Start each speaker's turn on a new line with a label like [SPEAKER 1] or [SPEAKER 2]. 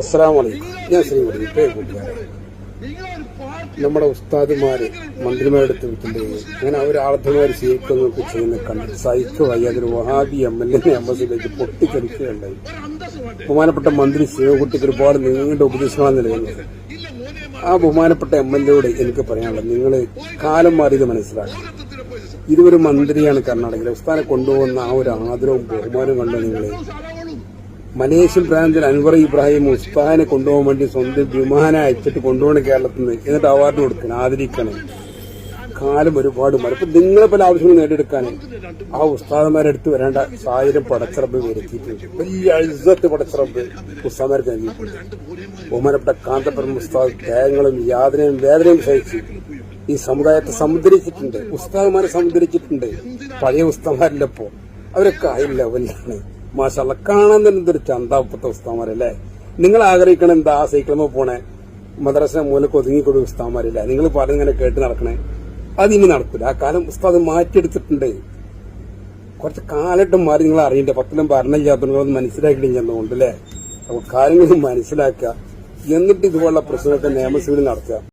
[SPEAKER 1] അസ്സലാമു അലൈക്കും. ഞാൻ ശ്രീമതി കൂട്ടുകാരെ, നമ്മുടെ ഉസ്താദുമാര് മന്ത്രിമാരെടുത്ത് വിട്ടിട്ടുണ്ടെങ്കിൽ അങ്ങനെ അവരാളത്തുമാര് സ്വീകരിക്കുന്നൊക്കെ ചെയ്യുന്ന കണ്ട് സൈക്ക് വയ്യാതൊരു വഹാബി MLA എംബസിയിലേക്ക് പൊട്ടിത്തെറിക്കുകയുണ്ടായി. ബഹുമാനപ്പെട്ട മന്ത്രി ശിവകുട്ടിക്ക് ഒരുപാട് നീണ്ട ഉപദേശങ്ങളാണ് നൽകുന്നത്. ആ ബഹുമാനപ്പെട്ട MLAയോട് എനിക്ക് പറയാനുള്ളത്, നിങ്ങൾ കാലം മാറിയത് മനസ്സിലാക്കുക. ഇതൊരു മന്ത്രിയാണ് കർണാടകയിലെ. ഉസ്താദിനെ കൊണ്ടുപോകുന്ന ആ ഒരു ആദരവും ബഹുമാനവും കണ്ട് നിങ്ങൾ മലേഷ്യൻ പ്രാന്തൻ അൻവർ ഇബ്രാഹിം ഉസ്താദിനെ കൊണ്ടുപോകാൻ വേണ്ടി സ്വന്തം വിമാനം അയച്ചിട്ട് കൊണ്ടുപോകണം കേരളത്തിൽ നിന്ന്. എന്നിട്ട് അവാർഡ് കൊടുക്കണം, ആദരിക്കണം. കാലം ഒരുപാട് മാറി. ഇപ്പൊ നിങ്ങളെ പല ആവശ്യങ്ങൾ നേടിയെടുക്കാൻ ആ ഉസ്താദന്മാരെ അടുത്ത് വരേണ്ട സാഹചര്യം പടച്ചിറപ്പ് വരുത്തിയിട്ടുണ്ട്. വലിയ ഇസ്സത്ത് പടച്ചിറപ്പ് ഉസ്താദന്മാർക്ക് നൽകിയിട്ടുണ്ട്. ബഹുമാനപ്പെട്ട കാന്തപുരം ഉസ്താദ് ത്യാഗങ്ങളും യാതനയും വേദനയും സഹിച്ച് ഈ സമുദായത്തെ സമുദ്രിച്ചിട്ടുണ്ട്. ഉസ്താദന്മാരെ സമുദ്രിച്ചിട്ടുണ്ട്. പഴയ ഉസ്താദന്മാരിന്റെ ഒപ്പം അവരൊക്കെ ഹൈ ലെവലിലാണ്. മാഷാഅല്ലാഹ്, കാണാൻ തന്നെ എന്തൊരു ചന്താപ്പത്തെ ഉസ്താദന്മാരല്ലേ. നിങ്ങൾ ആഗ്രഹിക്കണം എന്താ ആ സൈക്കിളുമ്പോ പോണേ മദ്രസ മൂലക്ക് ഒതുങ്ങിക്കൊടു ഉസ്താദന്മാരില്ല. നിങ്ങൾ പറഞ്ഞിങ്ങനെ കേട്ട് നടക്കണേ, അതിനി നടക്കില്ല. ആ കാലം ഉസ്താദ് മാറ്റിയെടുത്തിട്ടുണ്ട്. കുറച്ച് കാലഘട്ടം മാറി. നിങ്ങൾ അറിയണ്ടേ, പത്തിലും ഭരണമില്ലാത്തതൊന്നും മനസ്സിലാക്കിയിട്ട് ചെന്നുകൊണ്ട് അല്ലേ. അപ്പോൾ കാര്യങ്ങൾ മനസ്സിലാക്കുക. എന്നിട്ട് ഇതുപോലുള്ള പ്രശ്നമൊക്കെ നിയമസഭയിൽ നടത്തുക.